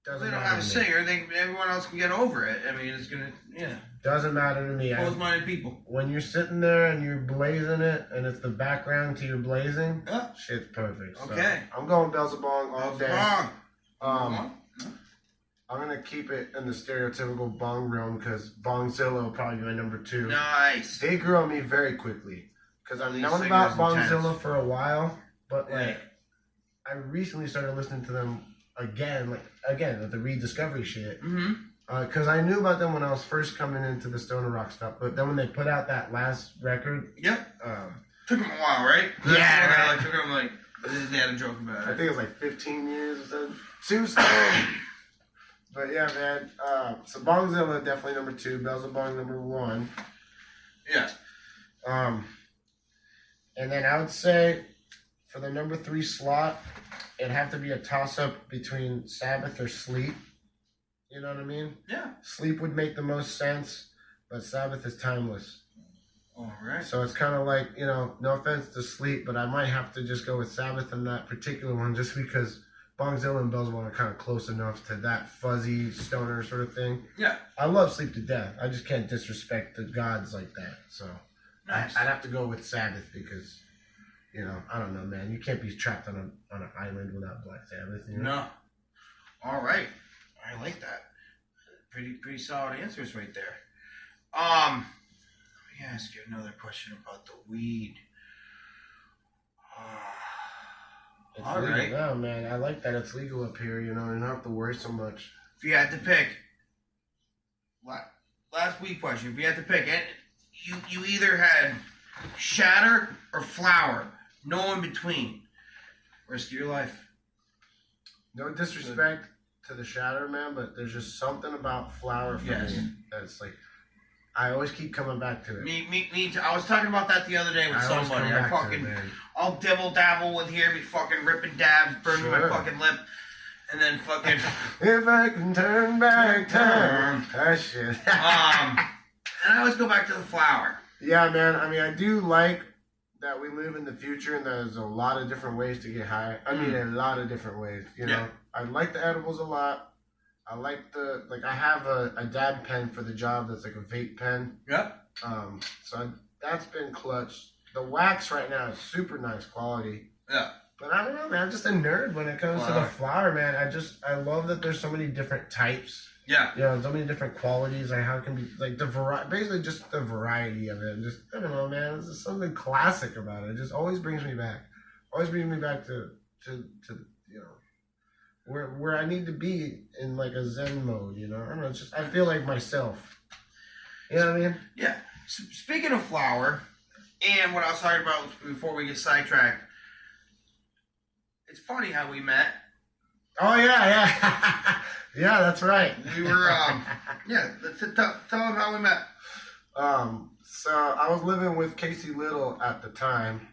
They don't have a singer. Everyone else can get over it. I mean, it's gonna, Doesn't matter to me. Close-minded people. When you're sitting there and you're blazing it, and it's the background to your blazing, shit's perfect. Okay. So I'm going Beelzebub all day. I'm gonna keep it in the stereotypical bong realm because Bongzilla will probably be my #2. Nice. They grew on me very quickly because I've known about Bongzilla for a while, but like I recently started listening to them again with the rediscovery shit. Mm-hmm. Because I knew about them when I was first coming into the stoner rock stuff, but then when they put out that last record, took them a while, right? Yeah, took them like they had a joke about it. I think it was like 15 years or something. Too stone. But yeah, man. So Bongzilla definitely #2. Beelzebub #1. Yes. And then I would say for the #3 slot, it'd have to be a toss-up between Sabbath or Sleep. You know what I mean? Yeah. Sleep would make the most sense, but Sabbath is timeless. All right. So it's kind of like, no offense to Sleep, but I might have to just go with Sabbath on that particular one just because Bongzilla and Beelzebub are kind of close enough to that fuzzy stoner sort of thing. Yeah. I love Sleep to death. I just can't disrespect the gods like that. So nice. I'd have to go with Sabbath because, I don't know, man. You can't be trapped on an island without Black Sabbath. No. All right. I like that. Pretty solid answers right there. Let me ask you another question about the weed. It's all legal right. now, man. I like that it's legal up here. You don't have to worry so much. If you had to pick, last week question. If you had to pick, you either had shatter or flower, no in between. Rest of your life. No disrespect to the shatter, man, but there's just something about flower for me that's like I always keep coming back to it. Me too. I was talking about that the other day with somebody. I'll dibble dabble with here, be fucking ripping dabs, burning my fucking lip, and then fucking. If I can turn back time. That shit. And I always go back to the flower. Yeah, man. I mean, I do like that we live in the future and there's a lot of different ways to get high. I mean, a lot of different ways. I like the edibles a lot. I like I have a dab pen for the job that's like a vape pen. Yep. That's been clutch. The wax right now is super nice quality. Yeah. But I don't know, man. I'm just a nerd when it comes to the flower, man. I love that there's so many different types. Yeah. You know, so many different qualities. Like how it can be like basically just the variety of it. Just I don't know, man. There's just something classic about it. It just always brings me back. Always brings me back to you know where I need to be in like a Zen mode. You know, I don't know. It's just I feel like myself. You know what I mean? Yeah. Speaking of flower, and what I was talking about before we get sidetracked, it's funny how we met. Oh yeah. Yeah, that's right. We were, tell them how we met. So I was living with Casey Little at the time,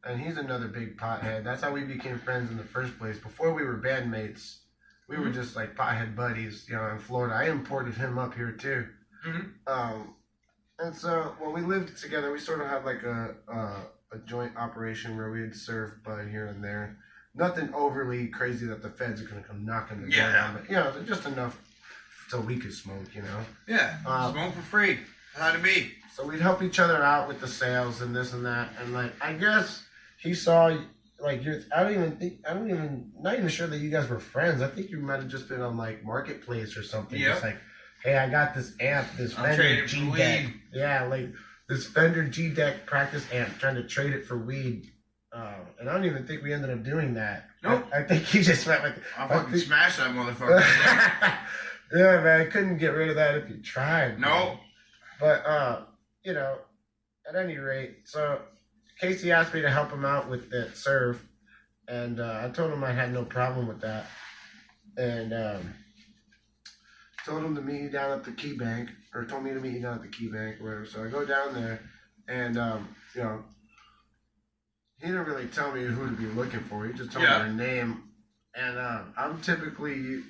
and he's another big pothead. That's how we became friends in the first place. Before we were bandmates, we were just like pothead buddies, you know, in Florida. I imported him up here too. Mm-hmm. And so when we lived together, we sort of had like a joint operation where we'd serve bud here and there. Nothing overly crazy that the feds are going to come knocking the door down, but, you know, just enough so we could smoke, you know? Yeah, smoke for free. How'd it be? So we'd help each other out with the sales and this and that, and, like, I guess he saw, like, not even sure that you guys were friends. I think you might have just been on, like, Marketplace or something. Yep. Just like, hey, I got this amp, this Fender G-Deck. Yeah, like, this Fender G-Deck practice amp, trying to trade it for weed. And I don't even think we ended up doing that. Nope. I think he just went like... I fucking smashed that motherfucker. Yeah, man, I couldn't get rid of that if you tried. No. But, you know, at any rate, so Casey asked me to help him out with that serve, and I told him I had no problem with that. And told him to meet you down at the Key Bank, or told me to meet you down at the Key Bank, or whatever. So I go down there, and, you know, he didn't really tell me who to be looking for. He just told me their name. And I'm typically, you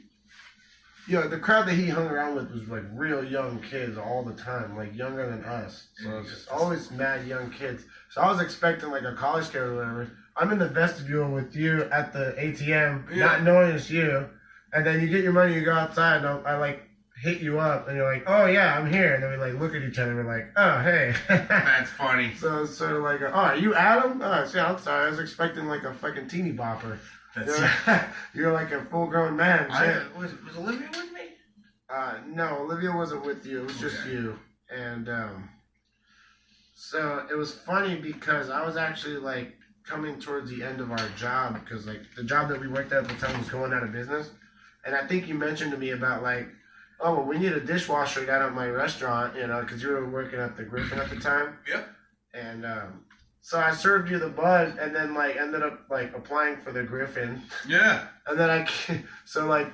know, the crowd that he hung around with was like real young kids all the time, like younger than us. So it's just always mad young kids. So I was expecting like a college kid or whatever. I'm in the vestibule with you at the ATM, not knowing it's you. And then you get your money, you go outside, and I like hit you up, and you're like, oh yeah, I'm here. And then we like look at each other, and we're like, oh hey. That's funny. So it's sort of like, oh, are you Adam? Oh, yeah, I'm sorry. I was expecting like a fucking teeny bopper. You're like a full grown man. Was Olivia with me? No, Olivia wasn't with you. It was just you. And so it was funny because I was actually like coming towards the end of our job because like the job that we worked at the time was going out of business. And I think you mentioned to me about like, oh, well, we need a dishwasher down at my restaurant, you know, because you were working at the Griffin at the time. Yep. And so I served you the bud, and then like ended up like applying for the Griffin. Yeah. And then so like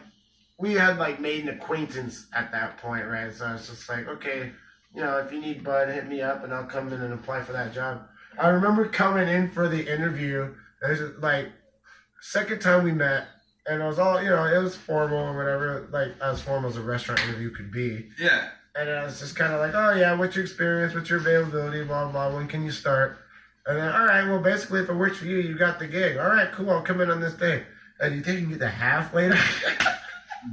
we had like made an acquaintance at that point, right? So I was just like, okay, you know, if you need bud, hit me up, and I'll come in and apply for that job. I remember coming in for the interview. It was like second time we met. And it was all, you know, it was formal or whatever, like as formal as a restaurant interview could be. Yeah. And I was just kind of like, oh yeah, what's your experience, what's your availability, blah, blah, when can you start? And then, all right, well, basically, if it works for you, you got the gig. All right, cool, I'll come in on this day. And you think you can get the half later?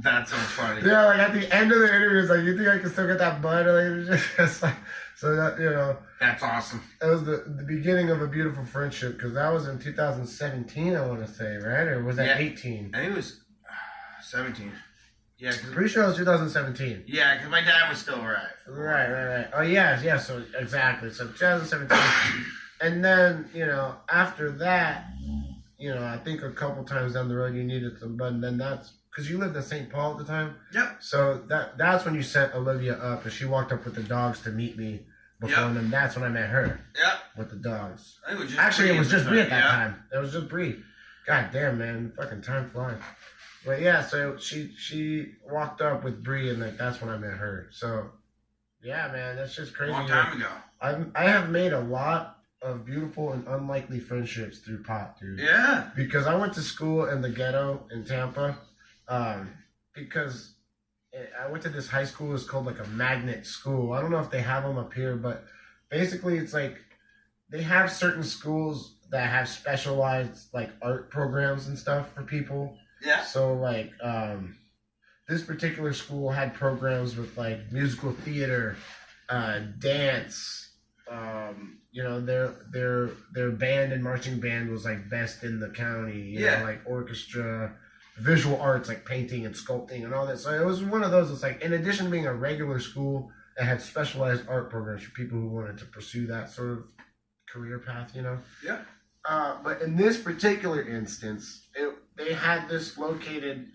That's so funny. Yeah, like at the end of the interview, it's like, you think I can still get that bud? Like, it's like, so that, you know. That's awesome. It was the beginning of a beautiful friendship, because that was in 2017, I want to say, right? Or was that 18? I think it was 17. Yeah, Pretty sure it was 2017. Yeah, because my dad was still alive. Right. Oh, yeah, so exactly. So 2017. And then, you know, after that, you know, I think a couple times down the road you needed some bud, and then that's, because you lived in St. Paul at the time? Yep. So that's when you sent Olivia up, and she walked up with the dogs to meet me before, and then that's when I met her. Yep. With the dogs. I think it was just Actually, it was just Bree at that time. Yeah. It was just Bree. God damn, man. Fucking time flies. But yeah, so she walked up with Bree, and like that's when I met her. So, yeah, man, that's just crazy. Long time ago. I have made a lot of beautiful and unlikely friendships through pot, dude. Yeah. Because I went to school in the ghetto in Tampa. Because I went to this high school. It's called like a magnet school. I don't know if they have them up here, but basically it's like they have certain schools that have specialized like art programs and stuff for people. Yeah. So like this particular school had programs with like musical theater, dance. You know, their band and marching band was like best in the county. You know, like orchestra, visual arts like painting and sculpting and all that. So it was one of those. It's like in addition to being a regular school, it had specialized art programs for people who wanted to pursue that sort of career path. You know. Yeah. But in this particular instance, they had this located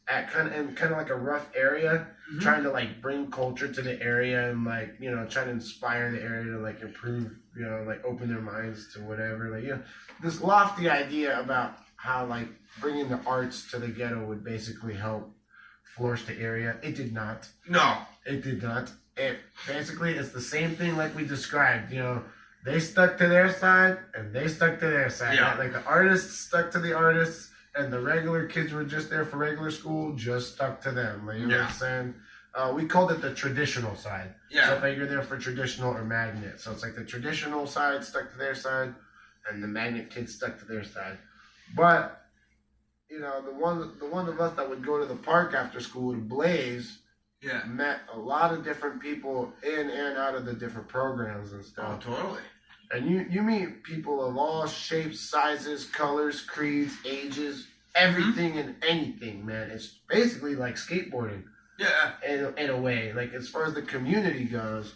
at kind of like a rough area, trying to like bring culture to the area and like, you know, trying to inspire the area to like improve, you know, like open their minds to whatever, like, you know, this lofty idea about how like bringing the arts to the ghetto would basically help flourish the area. It did not. No, it did not. It basically, it's the same thing like we described. You know, they stuck to their side and they stuck to their side. Yeah. Like the artists stuck to the artists. And the regular kids were just there for regular school, just stuck to them. Like, you know what I'm saying? We called it the traditional side. Yeah. So like you're there for traditional or magnet. So it's like the traditional side stuck to their side, and the magnet kids stuck to their side. But you know, the one of us that would go to the park after school would Blaze. Yeah. Met a lot of different people in and out of the different programs and stuff. Oh, totally. And you meet people of all shapes, sizes, colors, creeds, ages, everything and anything, man. It's basically like skateboarding. Yeah. In a way, like as far as the community goes,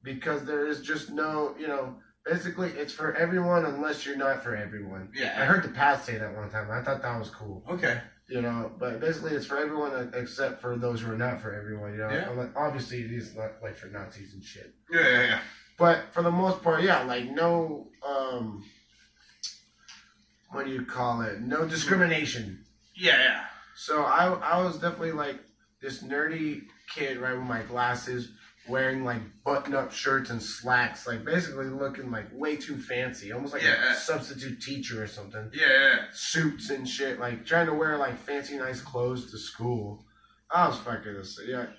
because there is just no, you know, basically it's for everyone unless you're not for everyone. Yeah. I heard the Path say that one time. I thought that was cool. Okay. You know, but basically it's for everyone except for those who are not for everyone, you know. Yeah. Obviously it is not like for Nazis and shit. Yeah. But for the most part, yeah, like no, what do you call it? No discrimination. Yeah. So I was definitely like this nerdy kid, right, with my glasses, wearing like button-up shirts and slacks, like basically looking like way too fancy, almost like a substitute teacher or something. Yeah. Suits and shit, like trying to wear like fancy, nice clothes to school. I was fucking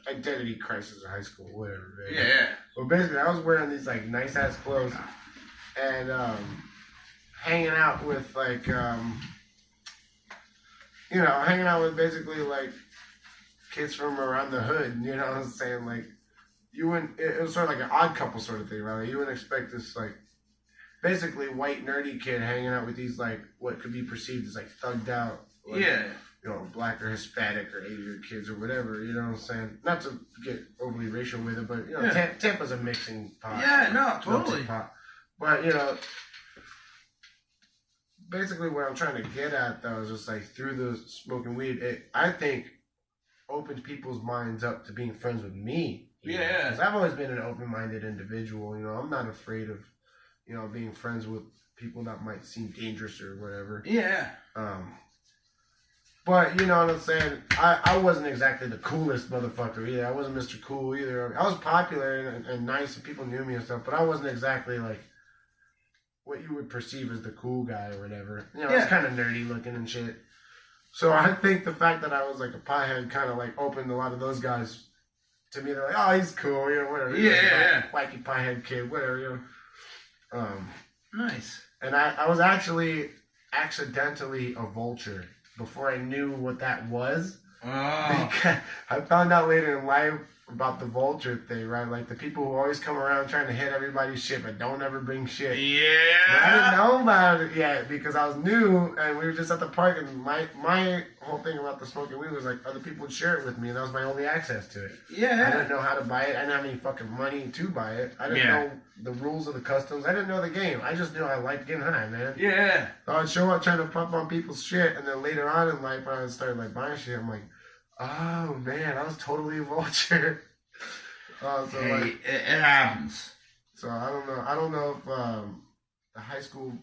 identity crisis in high school, whatever. Man. Yeah. But basically, I was wearing these like nice ass clothes and hanging out with like hanging out with basically like kids from around the hood. You know what I'm saying? Like you wouldn't. It was sort of like an Odd Couple sort of thing, right? Like, you wouldn't expect this like basically white nerdy kid hanging out with these like what could be perceived as like thugged out. Like, you know, black or Hispanic or Asian kids or whatever, you know what I'm saying? Not to get overly racial with it, but, you know, Tampa's a mixing pot. Yeah, no, totally. Pot. But, you know, basically what I'm trying to get at, though, is just, like, through the smoking weed, I think opened people's minds up to being friends with me. Yeah. Because I've always been an open-minded individual, you know, I'm not afraid of, you know, being friends with people that might seem dangerous or whatever. Yeah. But, you know what I'm saying? I wasn't exactly the coolest motherfucker either. I wasn't Mr. Cool either. I was popular and nice and people knew me and stuff, but I wasn't exactly like what you would perceive as the cool guy or whatever. You know, I was kind of nerdy looking and shit. So I think the fact that I was like a pothead kind of like opened a lot of those guys to me. They're like, oh, he's cool, you know, whatever. Yeah. Wacky pothead kid, whatever, you know. Nice. And I was actually accidentally a vulture before I knew what that was. Oh. Because I found out later in life about the vulture thing, right? Like the people who always come around trying to hit everybody's shit but don't ever bring shit. Yeah. But I didn't know about it yet because I was new and we were just at the park and my whole thing about the smoking weed was like other people would share it with me and that was my only access to it. Yeah. I didn't know how to buy it. I didn't have any fucking money to buy it. I didn't know the rules of the customs. I didn't know the game. I just knew I liked getting high, man. Yeah. So I'd show up trying to pump on people's shit and then later on in life when I started like buying shit, I'm like, oh man, I was totally a vulture. So hey, like, it happens. So I don't know if the high school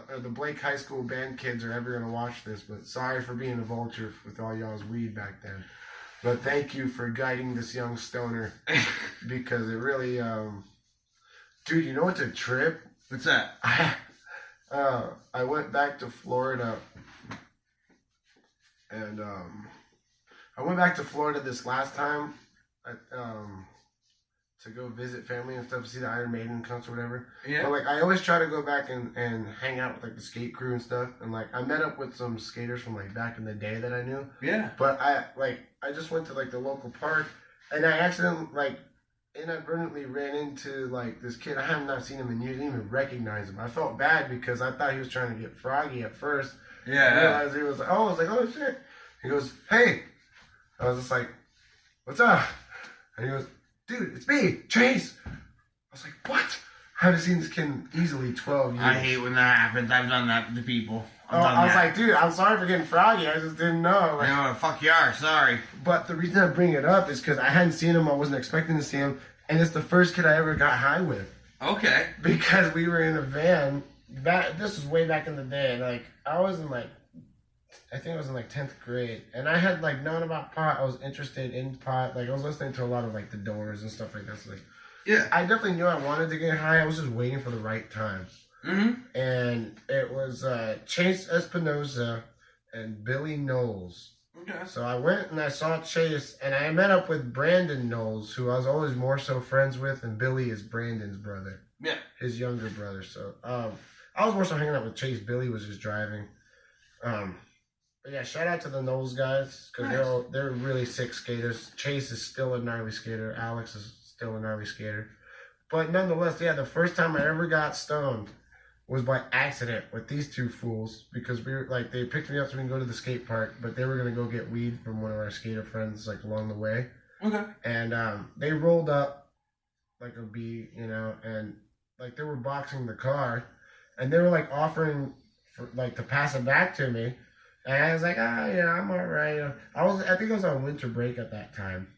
or the Blake High School band kids are ever gonna watch this, but sorry for being a vulture with all y'all's weed back then. But thank you for guiding this young stoner because it really, dude, you know what's a trip? What's that? I went back to Florida and I went back to Florida this last time to go visit family and stuff, see the Iron Maiden concert or whatever. Yeah. But like I always try to go back and hang out with like the skate crew and stuff. And like I met up with some skaters from like back in the day that I knew. Yeah. But I just went to like the local park and I accidentally inadvertently ran into like this kid. I have not seen him in years, didn't even recognize him. I felt bad because I thought he was trying to get froggy at first. Yeah. I realized he was like, I was like, oh shit. He goes, hey. I was just like, what's up? And he goes, dude, it's me, Chase. I was like, what? I haven't seen this kid in easily 12 years. I hate when that happens. I've done that to people. I was like, dude, I'm sorry for getting froggy. I just didn't know. Like, you know what the fuck you are. Sorry. But the reason I bring it up is because I hadn't seen him. I wasn't expecting to see him. And it's the first kid I ever got high with. Okay. Because we were in a van. This was way back in the day. Like, I was in like, I think I was in like 10th grade. And I had like known about pot. I was interested in pot. Like, I was listening to a lot of like the Doors and stuff like that. So, like, yeah. I definitely knew I wanted to get high. I was just waiting for the right time. Mm-hmm. And it was Chase Espinosa and Billy Knowles. Okay. So I went and I saw Chase, and I met up with Brandon Knowles, who I was always more so friends with, and Billy is Brandon's brother. Yeah. His younger brother. So I was more so hanging out with Chase. Billy was just driving. But yeah, shout out to the Knowles guys, because they're really sick skaters. Chase is still a gnarly skater. Alex is still a gnarly skater. But nonetheless, yeah, the first time I ever got stoned was by accident with these two fools, because we were like, they picked me up so we can go to the skate park, but they were gonna go get weed from one of our skater friends like along the way. Okay. And they rolled up like a bee, you know, and like they were boxing the car, and they were like offering for like to pass it back to me, and I was like, yeah, I'm all right. I think I was on winter break at that time.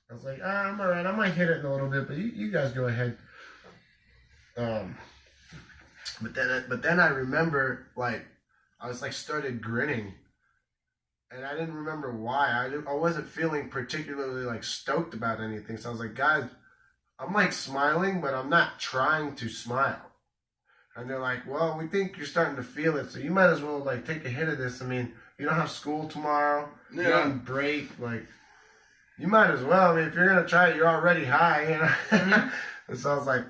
I was like, I'm all right. I might hit it in a little bit, but you guys go ahead. But then I remember, like, I was like started grinning, and I didn't remember why. I wasn't feeling particularly like stoked about anything. So I was like, guys, I'm like smiling, but I'm not trying to smile. And they're like, well, we think you're starting to feel it, so you might as well like take a hit of this. I mean, you don't have school tomorrow. Yeah. You're on break. Like, you might as well. I mean, if you're gonna try it, you're already high, you know. Mm-hmm. And so I was like,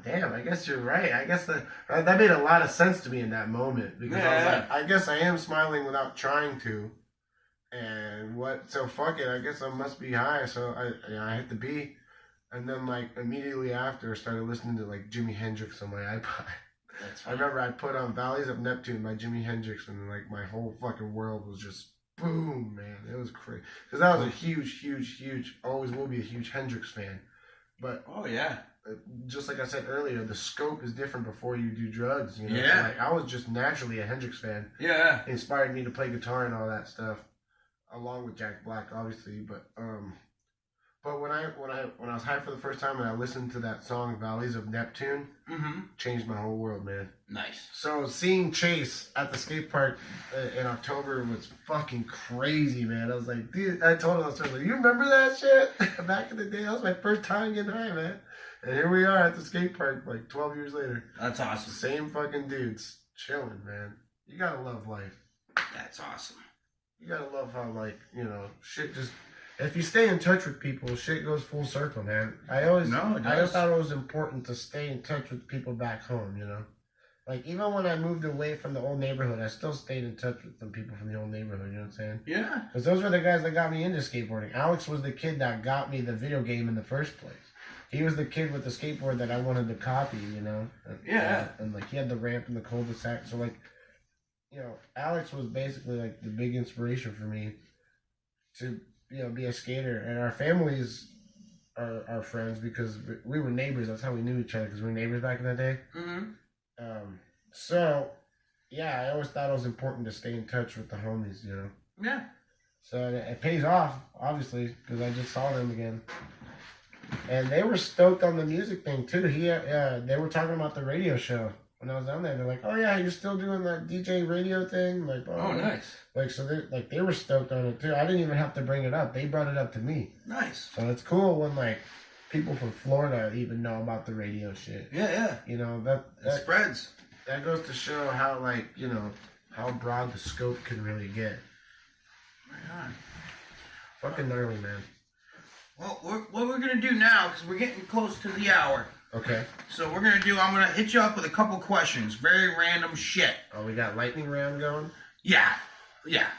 damn, I guess you're right. I guess that made a lot of sense to me in that moment, because I was like, I guess I am smiling without trying to. And so fuck it, I guess I must be high. So I hit the B. And then like immediately after I started listening to like Jimi Hendrix on my iPod. I remember I put on Valleys of Neptune by Jimi Hendrix, and like my whole fucking world was just boom, man. It was crazy. Because I was a huge, always will be a huge Hendrix fan. But oh yeah. Just like I said earlier, the scope is different before you do drugs. You know? Yeah. So like, I was just naturally a Hendrix fan. Yeah. It inspired me to play guitar and all that stuff, along with Jack Black, obviously. But when I was high for the first time and I listened to that song Valleys of Neptune, changed my whole world, man. Nice. So seeing Chase at the skate park in October was fucking crazy, man. I was like, dude, I told him, I was like, you remember that shit? Back in the day, that was my first time getting high, man. And here we are at the skate park like 12 years later. That's awesome. Same fucking dudes. Chilling, man. You gotta love life. That's awesome. You gotta love how, like, you know, shit just... If you stay in touch with people, shit goes full circle, man. I always thought it was important to stay in touch with people back home, you know? Like, even when I moved away from the old neighborhood, I still stayed in touch with some people from the old neighborhood, you know what I'm saying? Yeah. Because those were the guys that got me into skateboarding. Alex was the kid that got me the video game in the first place. He was the kid with the skateboard that I wanted to copy, you know? And like, he had the ramp in the cul-de-sac. So, like, you know, Alex was basically, like, the big inspiration for me to, you know, be a skater. And our families are friends because we were neighbors. That's how we knew each other, because we were neighbors back in the day. So, yeah, I always thought it was important to stay in touch with the homies, you know? Yeah. So it pays off, obviously, because I just saw them again. And they were stoked on the music thing, too. They were talking about the radio show when I was down there. They're like, oh, yeah, you're still doing that DJ radio thing? Like, oh, nice. Like, so they were stoked on it, too. I didn't even have to bring it up. They brought it up to me. Nice. So it's cool when, like, people from Florida even know about the radio shit. Yeah. You know, that spreads. That goes to show how, like, you know, how broad the scope can really get. Right on. Fucking gnarly, man. Well, what we're gonna do now, because we're getting close to the hour. Okay. So I'm gonna hit you up with a couple questions, very random shit. Oh, we got lightning round going. Yeah.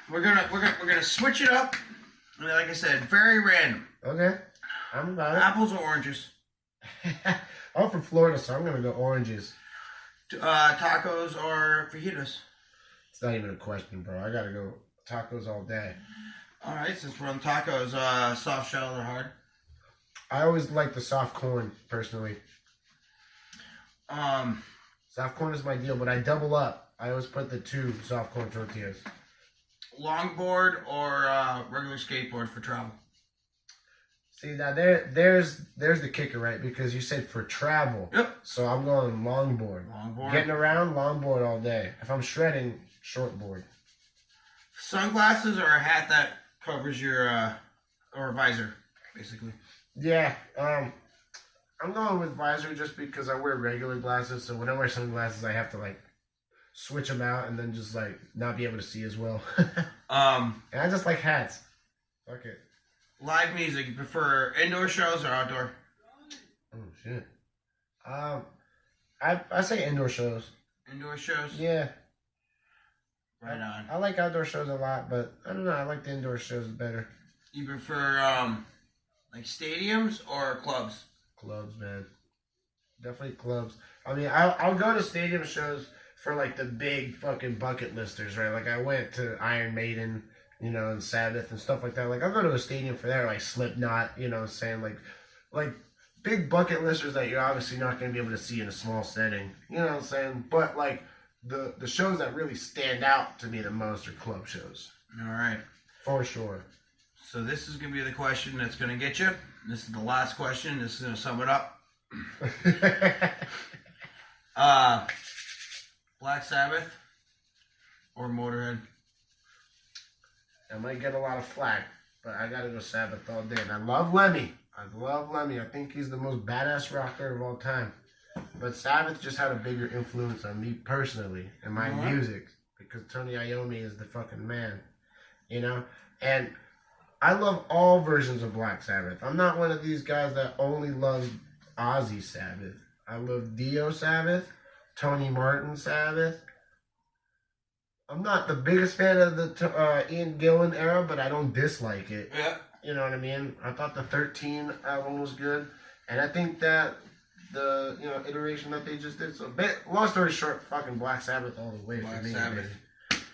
We're gonna switch it up. And like I said, very random. Okay. I'm about it. Apples or oranges? I'm from Florida, so I'm gonna go oranges. Tacos or fajitas? It's not even a question, bro. I gotta go tacos all day. All right, since we're on tacos, soft shell or hard? I always like the soft corn, personally. Um, Soft corn is my deal, but I double up. I always put the 2 soft corn tortillas. longboard or regular skateboard for travel? See, now there's the kicker, right? Because you said for travel. Yep. So I'm going longboard. Longboard. Getting around, longboard all day. If I'm shredding, shortboard. Sunglasses or a hat that covers your or a visor, basically. Yeah. I'm going with visor just because I wear regular glasses. So when I wear sunglasses, I have to like switch them out and then just like not be able to see as well. And I just like hats. Fuck it. Live music, you prefer indoor shows or outdoor? Oh shit. I say indoor shows. Indoor shows? Yeah. Right on. I like outdoor shows a lot, but I don't know. I like the indoor shows better. You prefer like stadiums or clubs? Clubs, man. Definitely clubs. I mean, I'll go to stadium shows for like the big fucking bucket listers, right? Like I went to Iron Maiden, you know, and Sabbath and stuff like that. Like I'll go to a stadium for that, like Slipknot, you know what I'm saying? Like big bucket listers that you're obviously not going to be able to see in a small setting. You know what I'm saying? But like the shows that really stand out to me the most are club shows. All right. For sure. So this is going to be the question that's going to get you. This is the last question. This is going to sum it up. Black Sabbath or Motorhead? I might get a lot of flack, but I gotta go Sabbath all day. And I love Lemmy. I think he's the most badass rocker of all time. But Sabbath just had a bigger influence on me personally and my music because Tony Iommi is the fucking man, you know? And I love all versions of Black Sabbath. I'm not one of these guys that only loves Ozzy Sabbath. I love Dio Sabbath, Tony Martin Sabbath. I'm not the biggest fan of the Ian Gillan era, but I don't dislike it. Yeah. You know what I mean? I thought the 13 album was good, and I think that the iteration that they just did. So, long story short, fucking Black Sabbath all the way for me. Sabbath.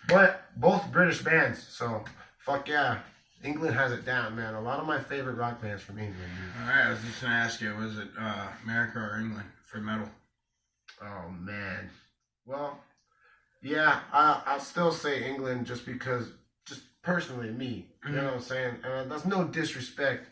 But both British bands, so fuck yeah. England has it down, man. A lot of my favorite rock bands from England, dude. All right, I was just going to ask you, was it America or England for metal? Oh, man. Well, yeah, I'll still say England just because, just personally, me. You know what I'm saying? That's no disrespect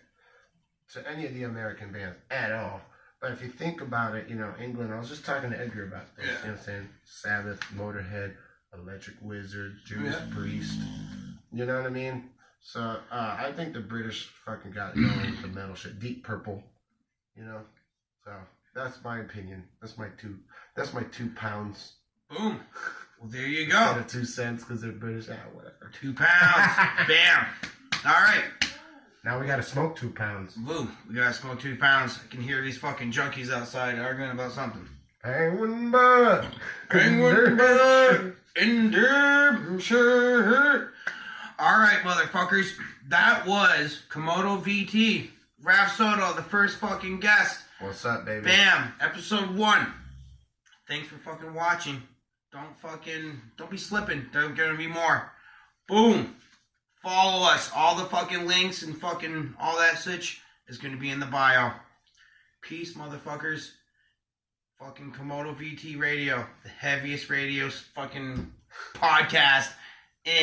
to any of the American bands at all. But if you think about it, England, I was just talking to Edgar about this. Yeah. You know what I'm saying? Sabbath, Motorhead, Electric Wizard, Judas Priest. You know what I mean? So, I think the British fucking got it going with the metal shit. Deep Purple, So, that's my opinion. That's my 2 pounds. Boom. Well, there you Instead go. of 2 cents because they're British. Whatever. 2 pounds. Bam. All right. Now we gotta smoke 2 pounds. Boom. We got to smoke 2 pounds. I can hear these fucking junkies outside arguing about something. Penguin bird. Penguin bird in Derbyshire. All right, motherfuckers. That was Komodo VT. Raf Soto, the first fucking guest. What's up, baby? Bam. Episode 1. Thanks for fucking watching. Don't be slipping. There's gonna be more. Boom. Follow us. All the fucking links and fucking all that such is gonna be in the bio. Peace, motherfuckers. Fucking Komodo VT Radio, the heaviest radio fucking podcast in